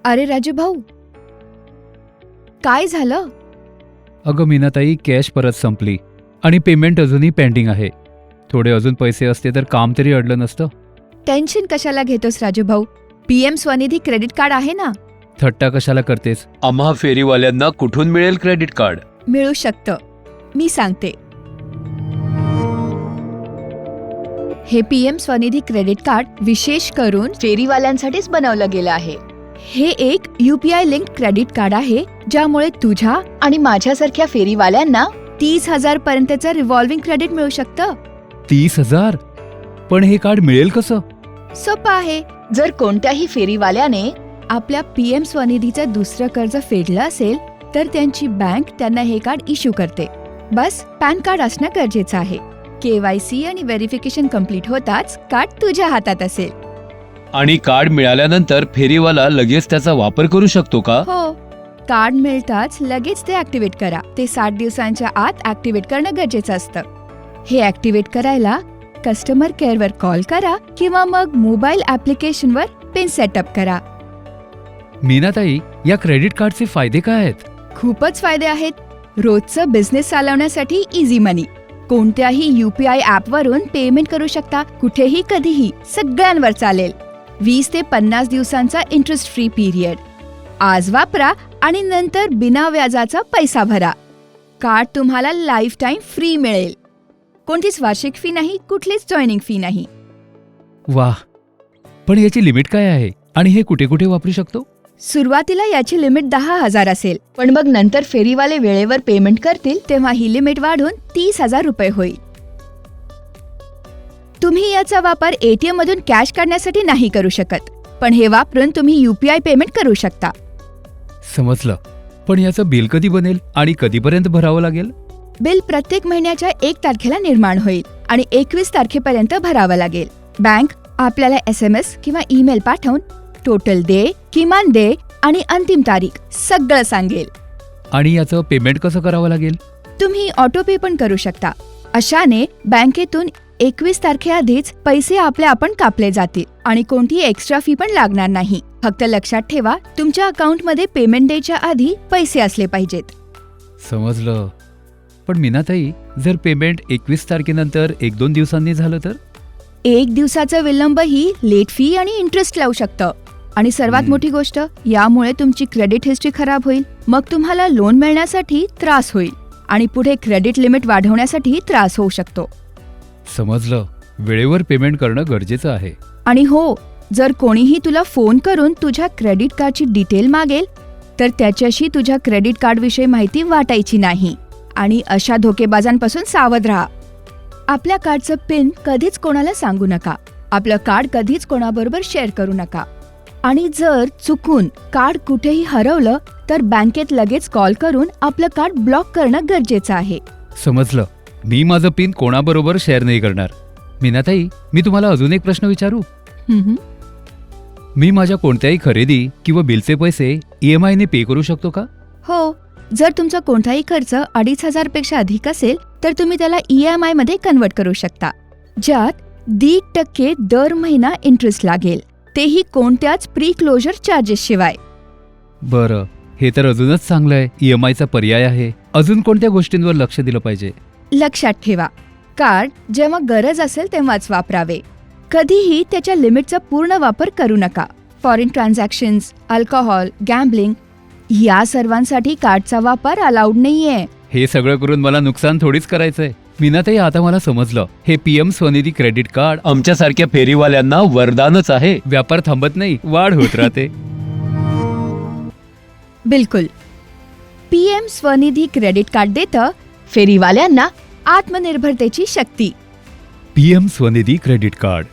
अरे राजू भाऊ, काय झालं? अगं मीनाताई, कॅश परत संपली आणि पेमेंट अजूनही पेंडिंग आहे. थोडे अजून पैसे असते तर काम तरी अडलं नसतं. टेन्शन कशाला घेतोस राजू भाऊ? PM स्वनिधी क्रेडिट कार्ड आहे ना. थट्टा कशाला करतेस? आम्हा फेरीवाल्यांना कुठून मिळेल क्रेडिट कार्ड? मिळू शकतं, मी सांगते. हे PM स्वनिधी क्रेडिट कार्ड विशेष करून फेरीवाल्यांसाठीच बनवलं गेलं आहे. हे एक UPI लिंक क्रेडिट कार्ड आहे, ज्यामुळे तुझ्या आणि माझ्यासारख्या फेरीवाल्यांना 30,000 पर्यंतचं रिव्हॉल्विंग क्रेडिट मिळू शकतं. 30,000? पण हे कार्ड मिळेल कसं? सोपं आहे. जर कोणत्याही फेरीवाल्याने आपल्या PM स्वनिधीचं दुसरं कर्ज फेडलं असेल तर त्यांची बँक त्यांना हे कार्ड इश्यू करते. बस पॅन कार्ड असणं गरजेचं आहे. KYC आणि व्हेरिफिकेशन कम्प्लीट होताच कार्ड तुझ्या हातात असेल. आणि कार्ड मिळाल्यानंतर फेरीवाला लगेच त्याचा वापर करू शकतो का? हो, कार्ड मिळताच लगेच ते ऍक्टिव्हेट करा. ते 60 दिवसांच्या आत ऍक्टिव्हेट करणं गरजेचं असतं. हे ऍक्टिव्हेट करायला कस्टमर केअरवर कॉल करा किंवा मग मोबाईल ऍप्लिकेशनवर पिन सेटअप करा. मीनाताई, या क्रेडिट कार्डचे फायदे काय आहेत? खूपच फायदे आहेत. रोजचं बिझनेस चालवण्यासाठी इझी मनी. कोणत्याही UPI ॲपवरून पेमेंट करू शकता, कुठेही कधीही, सगळ्यांवर चालेल. 20 ते 50 दिवसांचा इंटरेस्ट फ्री पिरियड. आज वापरा आणि नंतर बिना व्याजाचा पैसा भरा. कार्ड तुम्हाला लाईफ टाईम फ्री मिळेल. कोणतीच वार्षिक फी नाही, कुठलीच जॉईनिंग फी नाही. वाह! पण याची लिमिट काय आहे आणि हे कुठे कुठे वापरू शकतो? सुरुवातीला याची लिमिट 10,000 असेल, पण मग नंतर फेरीवाले वेळेवर पेमेंट करतील तेव्हा ही लिमिट वाढून 30,000 रुपये होईल. तुम्ही याचा वापर ATM मधून कॅश काढण्यासाठी नाही करू शकत, पण हे वापरून तुम्ही UPI पेमेंट करू शकता. समजलं. पण याचं बिल कधी बनेल आणि कधीपर्यंत भरावं लागेल? बिल प्रत्येक महिन्याच्या 1 तारखेला निर्माण होईल आणि 21 तारखेपर्यंत भरावं लागेल. बँक आपल्याला SMS किंवा ईमेल पाठवून टोटल दे, किमान दे आणि अंतिम तारीख सगळं सांगेल. आणि याचं पेमेंट कसं करावं लागेल? तुम्ही ऑटो पे पण करू शकता. अशाने बँकेतून 21 तारखेआधीच पैसे आपण कापले जातील आणि कोणतीही एक्स्ट्रा फी पण लागणार नाही. फक्त लक्षात ठेवा, तुमच्या अकाउंटमध्ये पेमेंट डेच्या आधी पैसे असले पाहिजेत. समजलं. पण मीनाताई, जर पेमेंट 21 तारखेनंतर 1-2 दिवसांनी झालं तर? 1 दिवसाचा विलंबही लेट फी आणि इंटरेस्ट लावू शकतं. आणि सर्वात मोठी गोष्ट, यामुळे तुमची क्रेडिट हिस्ट्री खराब होईल. मग तुम्हाला लोन मिळण्यासाठी त्रास होईल आणि पुढे क्रेडिट लिमिट वाढवण्यासाठी त्रास होऊ शकतो. समजलं. वेळेवर पेमेंट करणं गरजेचं आहे. आणि हो, जर कोणीही तुला फोन करून तुझ्या क्रेडिट कार्डची डिटेल मागेल तर त्याच्याशी तुझ्या क्रेडिट कार्डविषयी माहिती वाटायची नाही. आणि अशा धोकेबाजांपासून सावध राहा. आपल्या कार्डचं पिन कधीच कोणाला सांगू नका. आपलं कार्ड कधीच कोणाबरोबर शेअर करू नका. आणि जर चुकून कार्ड कुठेही हरवलं तर बँकेत लगेच कॉल करून आपलं कार्ड ब्लॉक करणं गरजेचं आहे. समजलं. मी माझं पिन कोणाबरोबर शेअर नाही करणार. मीनाताई, मी तुम्हाला अजून एक प्रश्न विचारू? मी माझ्या कोणत्याही खरेदी किंवा बिलचे पैसे EMI ने पे करू शकतो का? हो, जर तुमचा कोणताही खर्च 2,500 पेक्षा अधिक असेल तर तुम्ही त्याला EMI मध्ये कन्वर्ट करू शकता, ज्यात 1.5% दर महिना इंटरेस्ट लागेल, तेही कोणत्याच प्री क्लोजर चार्जेस शिवाय. बरं, हे तर अजूनच चांगलं आहे. EMIचा पर्याय आहे. अजून कोणत्या गोष्टींवर लक्ष दिलं पाहिजे? लक्षात ठेवा, कार्ड जेव्हा गरज असेल तेव्हाच वापरावे. कधीही त्याच्या लिमिटचा पूर्ण वापर करू नका. फॉरेन ट्रान्झॅक्शन्स, अल्कोहोल, गॅम्बलिंग या सर्वांसाठी कार्डचा वापर अलाउड नाहीये. हे सगळं करून मला नुकसान थोडीच करायचंय. मीनाताई, आता मला समजलं. हे PM स्वनिधी क्रेडिट कार्ड आमच्यासारख्या फेरीवाल्यांना वरदानच आहे. व्यापार थांबत नाही, वाढ होत राहते. बिलकुल. PM स्वनिधी क्रेडिट कार्ड देतं फेरीवाल्यांना आत्मनिर्भरतेची शक्ती. PM Svanidhi credit card.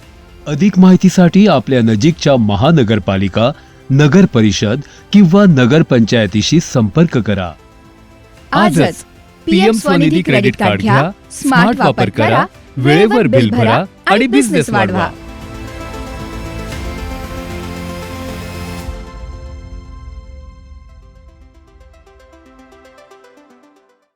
अधिक माहितीसाठी आपल्या नजीकच्या महानगरपालिका, नगर परिषद किंवा नगर पंचायतीशी संपर्क करा. आजच PM स्वनिधी क्रेडिट कार्ड घ्या, स्मार्ट वापर करा, वेळेवर बिल भरा आणि बिझनेस वाढवा.